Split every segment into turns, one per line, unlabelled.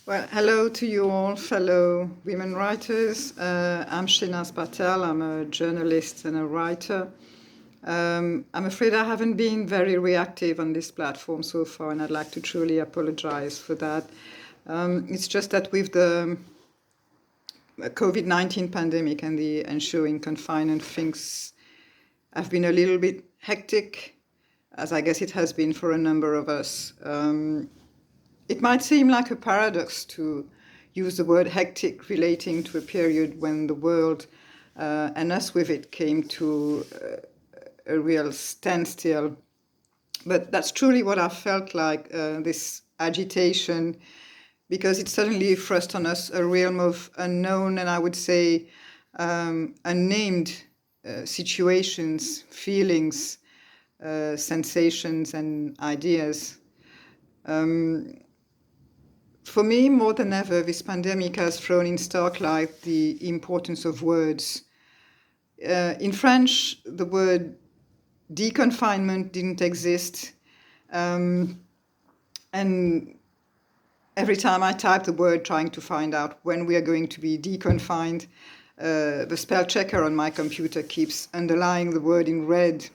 Well, hello to you all, fellow women writers. I'm Shenaz Patel. I'm a journalist and a writer. I'm afraid I haven't been very reactive on this platform so far, and I'd like to truly apologize for that. It's just that with the COVID-19 pandemic and the ensuing confinement, things have been a little bit hectic, as I guess it has been for a number of us. It might seem like a paradox to use the word hectic relating to a period when the world and us with it came to a real standstill. But that's truly what I felt like, this agitation, because it suddenly thrust on us a realm of unknown and I would say unnamed situations, feelings, sensations, and ideas. For me, more than ever, this pandemic has thrown in stark light the importance of words. In French, the word deconfinement didn't exist. And every time I type the word trying to find out when we are going to be deconfined, the spell checker on my computer keeps underlying the word in red.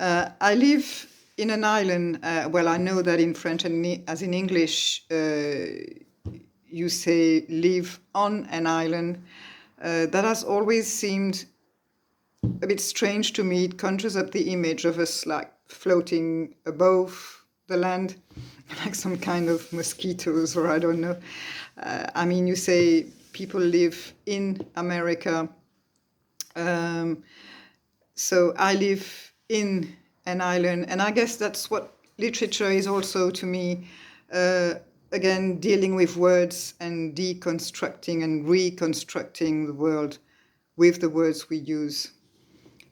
I live in an island. Well, I know that in French and as in English, you say live on an island. That has always seemed a bit strange to me. It conjures up the image of us like floating above the land, like some kind of mosquitoes, or I don't know. I mean, you say people live in America. So I live in an island, and I guess that's what literature is also to me. Again, dealing with words and deconstructing and reconstructing the world with the words we use.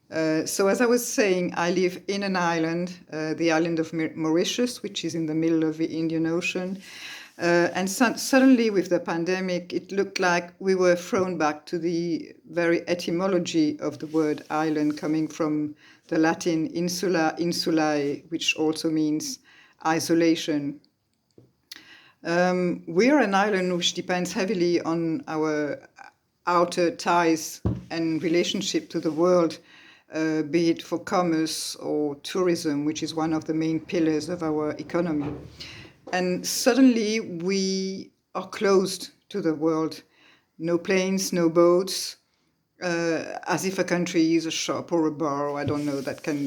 So as I was saying, I live in an island, the island of Mauritius, which is in the middle of the Indian Ocean. And suddenly with the pandemic, it looked like we were thrown back to the very etymology of the word island, coming from the Latin insula, insulae, which also means isolation. We're an island which depends heavily on our outer ties and relationship to the world, be it for commerce or tourism, which is one of the main pillars of our economy. And suddenly we are closed to the world. No planes, no boats, as if a country is a shop or a bar, or I don't know,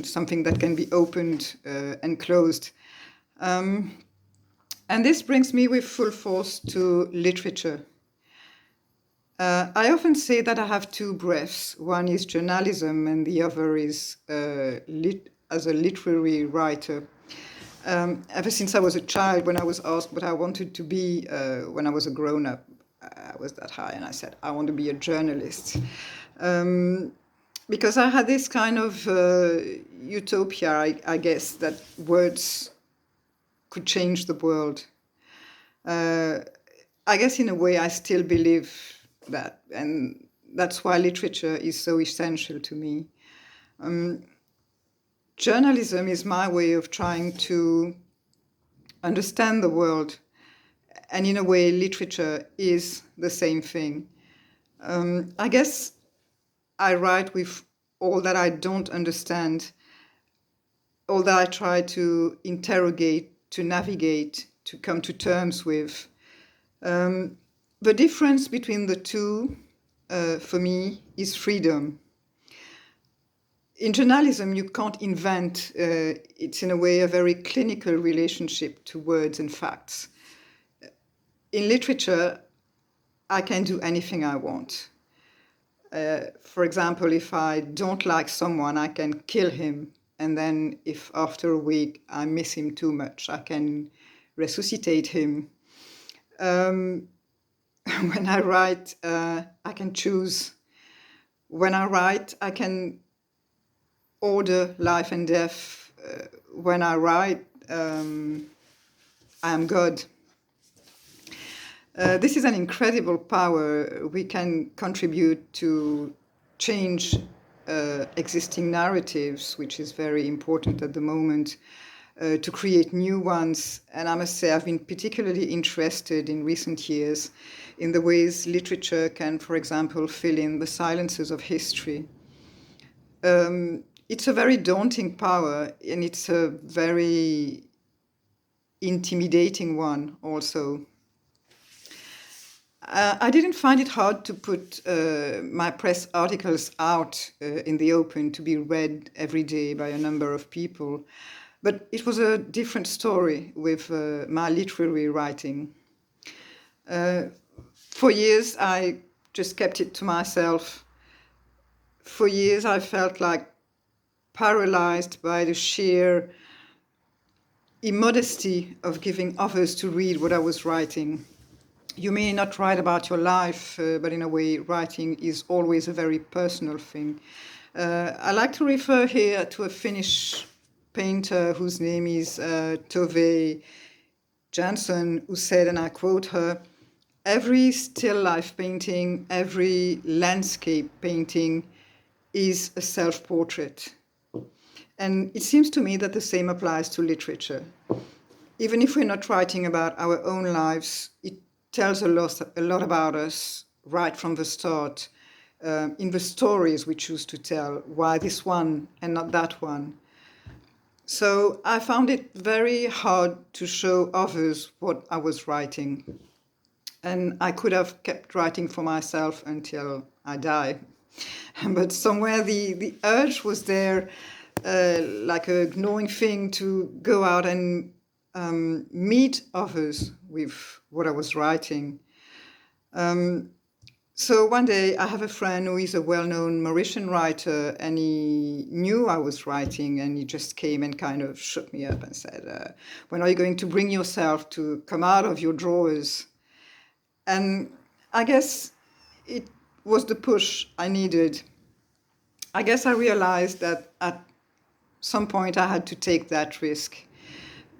something that can be opened and closed. And this brings me with full force to literature. I often say that I have two breaths. One is journalism and the other is as a literary writer. Ever since I was a child, when I was asked what I wanted to be when I was a grown-up, I was that high, and I said, I want to be a journalist. Because I had this kind of utopia, I guess, that words could change the world. I guess in a way I still believe that, and that's why literature is so essential to me. Journalism is my way of trying to understand the world, and in a way literature is the same thing. I guess I write with all that I don't understand, all that I try to interrogate, to navigate, to come to terms with. The difference between the two, for me, is freedom. In journalism, you can't invent. It's in a way a very clinical relationship to words and facts. In literature, I can do anything I want. For example, if I don't like someone, I can kill him. And then if after a week I miss him too much, I can resuscitate him. When I write, I can choose. When I write, I can order life and death. When I write, I am God. This is an incredible power. We can contribute to change existing narratives, which is very important at the moment. to create new ones. And I must say, I've been particularly interested in recent years in the ways literature can, for example, fill in the silences of history. It's a very daunting power, and it's a very intimidating one also. I didn't find it hard to put my press articles out in the open to be read every day by a number of people. But it was a different story with my literary writing. For years, I just kept it to myself. For years, I felt like paralyzed by the sheer immodesty of giving others to read what I was writing. You may not write about your life, but in a way, writing is always a very personal thing. I like to refer here to a Finnish painter whose name is Tove Jansson, who said, and I quote her, "Every still life painting, every landscape painting is a self-portrait." And it seems to me that the same applies to literature. Even if we're not writing about our own lives, it tells a lot about us right from the start, in the stories we choose to tell, why this one and not that one. So I found it very hard to show others what I was writing. And I could have kept writing for myself until I die. But somewhere the urge was there, like a gnawing thing to go out and meet others with what I was writing. So one day I have a friend who is a well-known Mauritian writer, and he knew I was writing, and he just came and kind of shook me up and said, when are you going to bring yourself to come out of your drawers? And I guess it was the push I needed. I guess I realized that at some point I had to take that risk,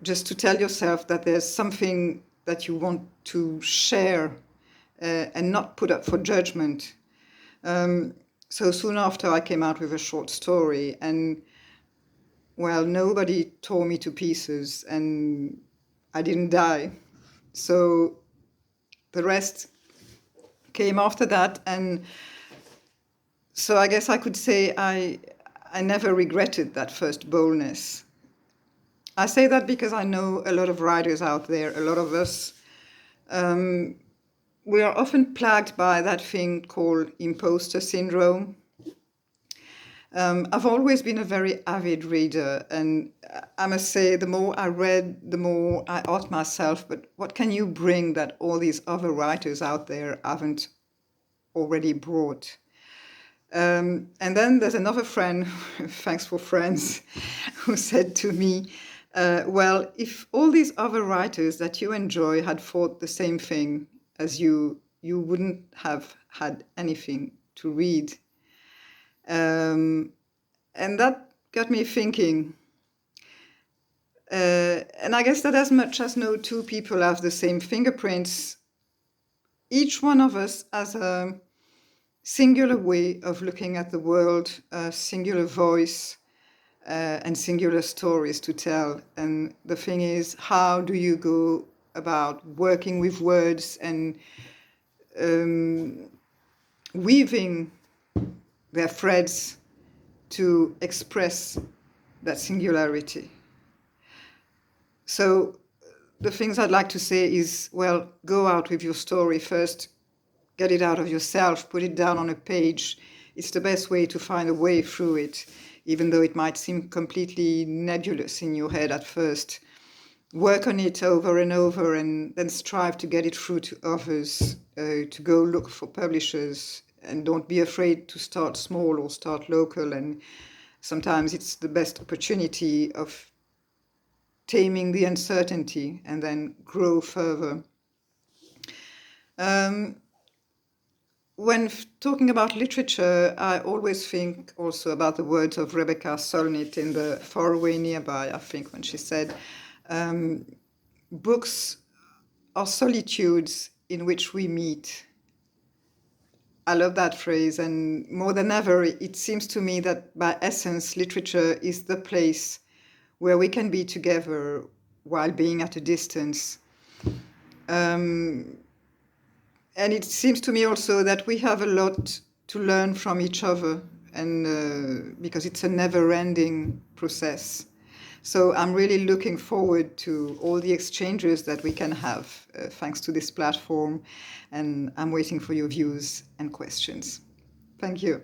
just to tell yourself that there's something that you want to share and not put up for judgment. So soon after I came out with a short story, and well, nobody tore me to pieces, and I didn't die. So the rest came after that, and so I guess I could say I never regretted that first boldness. I say that because I know a lot of writers out there, a lot of us, we are often plagued by that thing called imposter syndrome. I've always been a very avid reader, and I must say the more I read, the more I asked myself, but what can you bring that all these other writers out there haven't already brought? And then there's another friend, thanks for friends, who said to me, well, if all these other writers that you enjoy had thought the same thing as you wouldn't have had anything to read. And that got me thinking. And I guess that as much as no two people have the same fingerprints, each one of us has a singular way of looking at the world, a singular voice, and singular stories to tell. And the thing is, how do you go about working with words and weaving their threads to express that singularity? So the things I'd like to say is, well, go out with your story first, get it out of yourself, put it down on a page. It's the best way to find a way through it, even though it might seem completely nebulous in your head at first. Work on it over and over, and then strive to get it through to others, to go look for publishers, and don't be afraid to start small or start local. And sometimes it's the best opportunity of taming the uncertainty and then grow further. When talking about literature, I always think also about the words of Rebecca Solnit in The Faraway Nearby, I think, when she said, books are solitudes in which we meet. I love that phrase, and more than ever, it seems to me that by essence, literature is the place where we can be together while being at a distance. And it seems to me also that we have a lot to learn from each other, and because it's a never-ending process. So I'm really looking forward to all the exchanges that we can have thanks to this platform, and I'm waiting for your views and questions. Thank you.